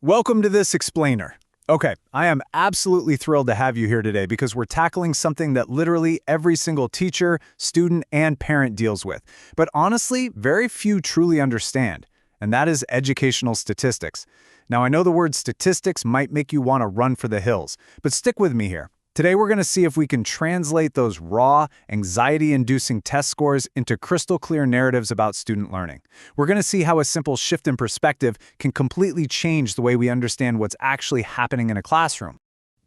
Welcome to this explainer. Okay, I am absolutely thrilled to have you here today because we're tackling something that literally every single teacher, student, and parent deals with, but honestly, very few truly understand, and that is educational statistics. Now, I know the word statistics might make you want to run for the hills, but stick with me here. Today, we're going to see if we can translate those raw, anxiety-inducing test scores into crystal clear narratives about student learning. We're going to see how a simple shift in perspective can completely change the way we understand what's actually happening in a classroom.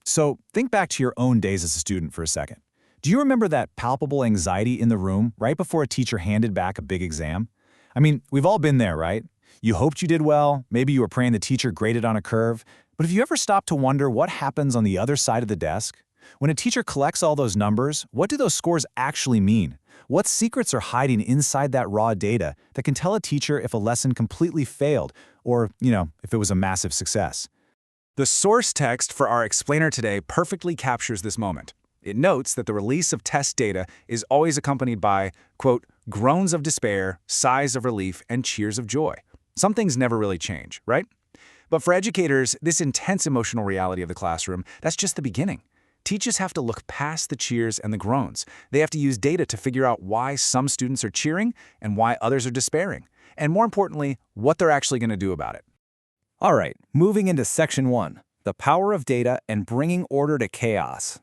So think back to your own days as a student for a second. Do you remember that palpable anxiety in the room right before a teacher handed back a big exam? I mean, we've all been there, right? You hoped you did well, maybe you were praying the teacher graded on a curve, but have you ever stopped to wonder what happens on the other side of the desk? When a teacher collects all those numbers, what do those scores actually mean? What secrets are hiding inside that raw data that can tell a teacher if a lesson completely failed or, if it was a massive success? The source text for our explainer today perfectly captures this moment. It notes that the release of test data is always accompanied by, quote, groans of despair, sighs of relief, and cheers of joy. Some things never really change, right? But for educators, this intense emotional reality of the classroom, that's just the beginning. Teachers have to look past the cheers and the groans. They have to use data to figure out why some students are cheering and why others are despairing, and more importantly, what they're actually going to do about it. All right, moving into Section 1, the power of data and bringing order to chaos.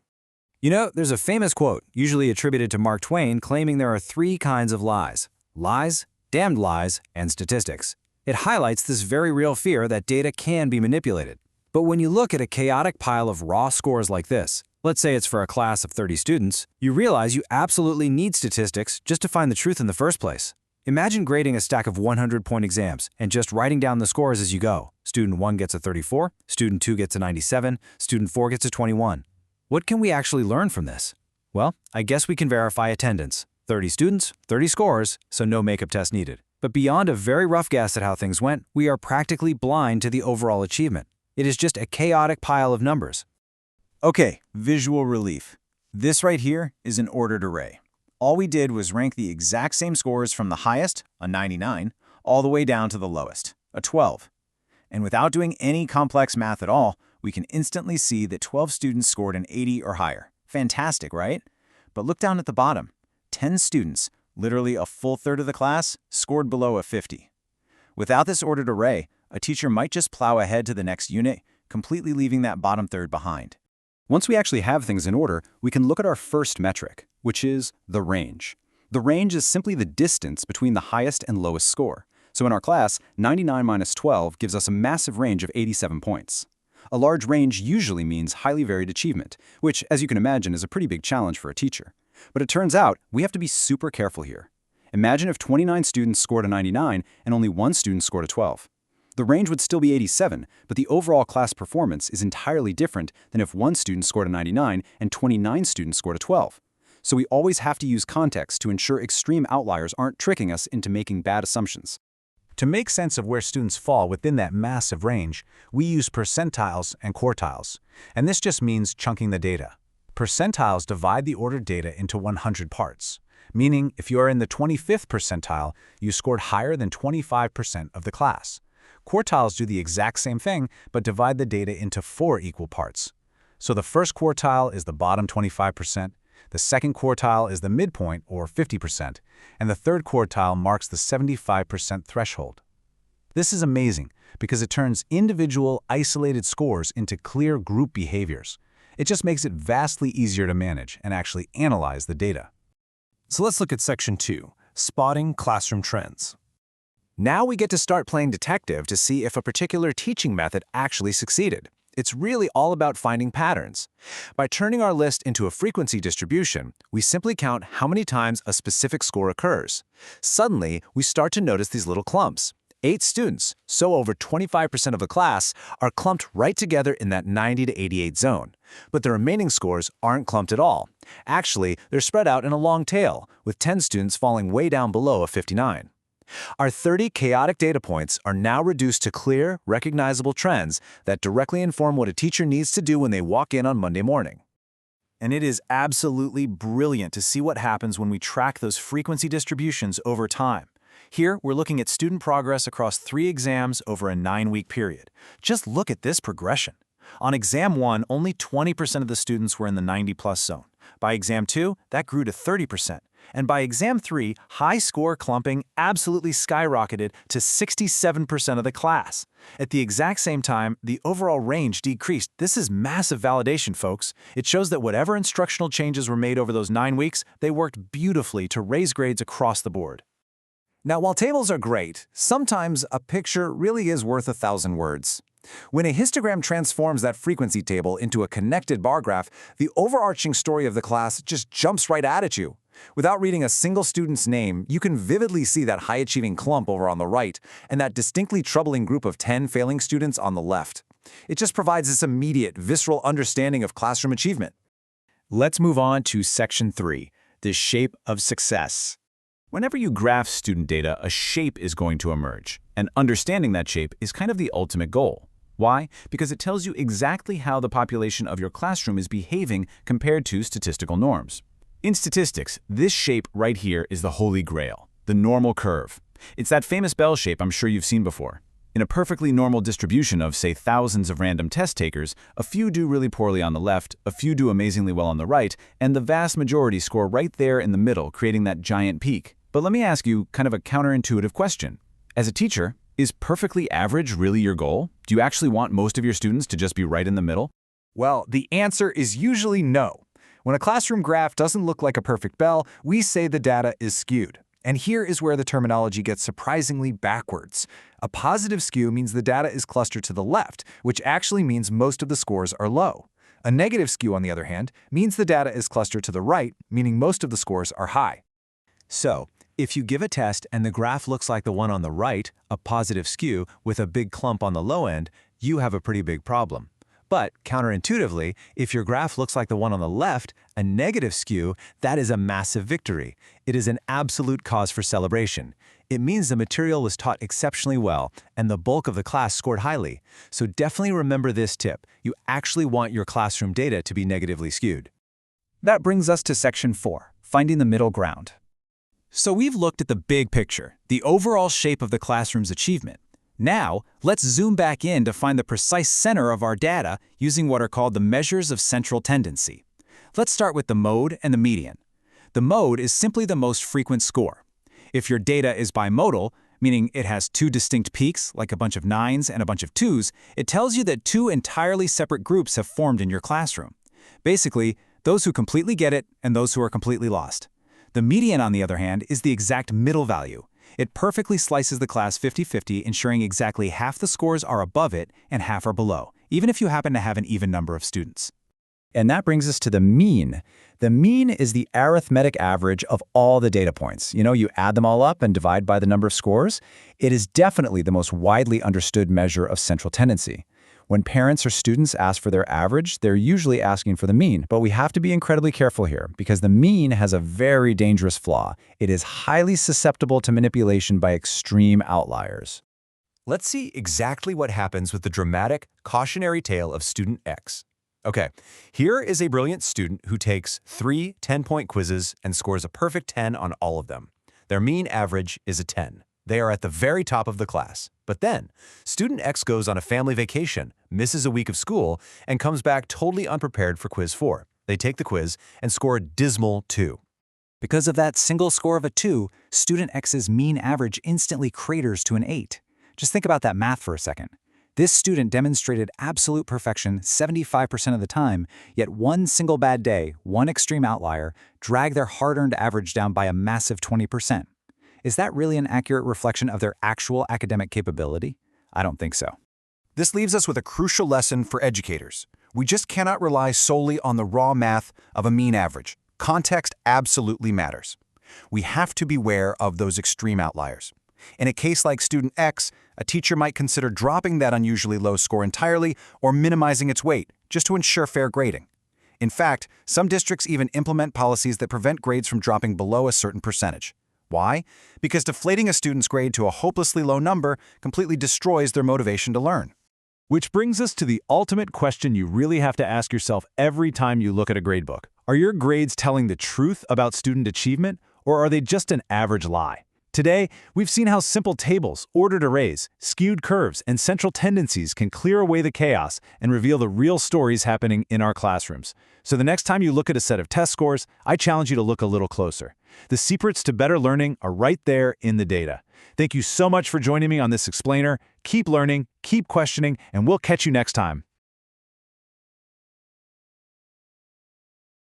There's a famous quote, usually attributed to Mark Twain, claiming there are three kinds of lies: lies, damned lies, and statistics. It highlights this very real fear that data can be manipulated. But when you look at a chaotic pile of raw scores like this, let's say it's for a class of 30 students, you realize you absolutely need statistics just to find the truth in the first place. Imagine grading a stack of 100-point exams and just writing down the scores as you go. Student 1 gets a 34, student 2 gets a 97, student 4 gets a 21. What can we actually learn from this? Well, I guess we can verify attendance. 30 students, 30 scores, so no makeup test needed. But beyond a very rough guess at how things went, we are practically blind to the overall achievement. It is just a chaotic pile of numbers. Okay, visual relief. This right here is an ordered array. All we did was rank the exact same scores from the highest, a 99, all the way down to the lowest, a 12. And without doing any complex math at all, we can instantly see that 12 students scored an 80 or higher. Fantastic, right? But look down at the bottom. 10 students, literally a full third of the class, scored below a 50. Without this ordered array, a teacher might just plow ahead to the next unit, completely leaving that bottom third behind. Once we actually have things in order, we can look at our first metric, which is the range. The range is simply the distance between the highest and lowest score. So in our class, 99 minus 12 gives us a massive range of 87 points. A large range usually means highly varied achievement, which, as you can imagine, is a pretty big challenge for a teacher. But it turns out we have to be super careful here. Imagine if 29 students scored a 99 and only one student scored a 12. The range would still be 87, but the overall class performance is entirely different than if one student scored a 99 and 29 students scored a 12. So we always have to use context to ensure extreme outliers aren't tricking us into making bad assumptions. To make sense of where students fall within that massive range, we use percentiles and quartiles, and this just means chunking the data. Percentiles divide the ordered data into 100 parts, meaning if you are in the 25th percentile, you scored higher than 25% of the class. Quartiles do the exact same thing, but divide the data into 4 equal parts. So the first quartile is the bottom 25%, the second quartile is the midpoint, or 50%, and the third quartile marks the 75% threshold. This is amazing because it turns individual, isolated scores into clear group behaviors. It just makes it vastly easier to manage and actually analyze the data. So let's look at Section 2, Spotting Classroom Trends. Now we get to start playing detective to see if a particular teaching method actually succeeded. It's really all about finding patterns. By turning our list into a frequency distribution, we simply count how many times a specific score occurs. Suddenly, we start to notice these little clumps. 8 students, so over 25% of the class, are clumped right together in that 90 to 88 zone. But the remaining scores aren't clumped at all. Actually, they're spread out in a long tail, with 10 students falling way down below a 59. Our 30 chaotic data points are now reduced to clear, recognizable trends that directly inform what a teacher needs to do when they walk in on Monday morning. And it is absolutely brilliant to see what happens when we track those frequency distributions over time. Here, we're looking at student progress across 3 exams over a 9-week period. Just look at this progression. On exam 1, only 20% of the students were in the 90-plus zone. By exam 2, that grew to 30%. And by exam 3, high score clumping absolutely skyrocketed to 67% of the class. At the exact same time, the overall range decreased. This is massive validation, folks. It shows that whatever instructional changes were made over those 9 weeks, they worked beautifully to raise grades across the board. Now, while tables are great, sometimes a picture really is worth 1,000 words. When a histogram transforms that frequency table into a connected bar graph, the overarching story of the class just jumps right out at you. Without reading a single student's name, you can vividly see that high-achieving clump over on the right and that distinctly troubling group of 10 failing students on the left. It just provides this immediate, visceral understanding of classroom achievement. Let's move on to Section 3, the shape of success. Whenever you graph student data, a shape is going to emerge, and understanding that shape is kind of the ultimate goal. Why? Because it tells you exactly how the population of your classroom is behaving compared to statistical norms. In statistics, this shape right here is the holy grail, the normal curve. It's that famous bell shape I'm sure you've seen before. In a perfectly normal distribution of, say, thousands of random test takers, a few do really poorly on the left, a few do amazingly well on the right, and the vast majority score right there in the middle, creating that giant peak. But let me ask you kind of a counterintuitive question. As a teacher, is perfectly average really your goal? Do you actually want most of your students to just be right in the middle? Well, the answer is usually no. When a classroom graph doesn't look like a perfect bell, we say the data is skewed. And here is where the terminology gets surprisingly backwards. A positive skew means the data is clustered to the left, which actually means most of the scores are low. A negative skew, on the other hand, means the data is clustered to the right, meaning most of the scores are high. So, if you give a test and the graph looks like the one on the right, a positive skew with a big clump on the low end, you have a pretty big problem. But counterintuitively, if your graph looks like the one on the left, a negative skew, that is a massive victory. It is an absolute cause for celebration. It means the material was taught exceptionally well, and the bulk of the class scored highly. So definitely remember this tip. You actually want your classroom data to be negatively skewed. That brings us to Section 4, finding the middle ground. So we've looked at the big picture, the overall shape of the classroom's achievement. Now, let's zoom back in to find the precise center of our data using what are called the measures of central tendency. Let's start with the mode and the median. The mode is simply the most frequent score. If your data is bimodal, meaning it has 2 distinct peaks, like a bunch of 9s and a bunch of 2s, it tells you that 2 entirely separate groups have formed in your classroom. Basically, those who completely get it and those who are completely lost. The median, on the other hand, is the exact middle value. It perfectly slices the class 50-50, ensuring exactly half the scores are above it and half are below, even if you happen to have an even number of students. And that brings us to the mean. The mean is the arithmetic average of all the data points. You add them all up and divide by the number of scores. It is definitely the most widely understood measure of central tendency. When parents or students ask for their average, they're usually asking for the mean. But we have to be incredibly careful here because the mean has a very dangerous flaw. It is highly susceptible to manipulation by extreme outliers. Let's see exactly what happens with the dramatic, cautionary tale of student X. Okay, here is a brilliant student who takes 3 10-point quizzes and scores a perfect 10 on all of them. Their mean average is a 10. They are at the very top of the class. But then, student X goes on a family vacation, misses a week of school, and comes back totally unprepared for quiz 4. They take the quiz and score a dismal 2. Because of that single score of a 2, student X's mean average instantly craters to an 8. Just think about that math for a second. This student demonstrated absolute perfection 75% of the time, yet one single bad day, one extreme outlier, dragged their hard-earned average down by a massive 20%. Is that really an accurate reflection of their actual academic capability? I don't think so. This leaves us with a crucial lesson for educators. We just cannot rely solely on the raw math of a mean average. Context absolutely matters. We have to beware of those extreme outliers. In a case like student X, a teacher might consider dropping that unusually low score entirely or minimizing its weight, just to ensure fair grading. In fact, some districts even implement policies that prevent grades from dropping below a certain percentage. Why? Because deflating a student's grade to a hopelessly low number completely destroys their motivation to learn. Which brings us to the ultimate question you really have to ask yourself every time you look at a gradebook. Are your grades telling the truth about student achievement, or are they just an average lie? Today, we've seen how simple tables, ordered arrays, skewed curves, and central tendencies can clear away the chaos and reveal the real stories happening in our classrooms. So the next time you look at a set of test scores, I challenge you to look a little closer. The secrets to better learning are right there in the data. Thank you so much for joining me on this explainer. Keep learning, keep questioning, and we'll catch you next time.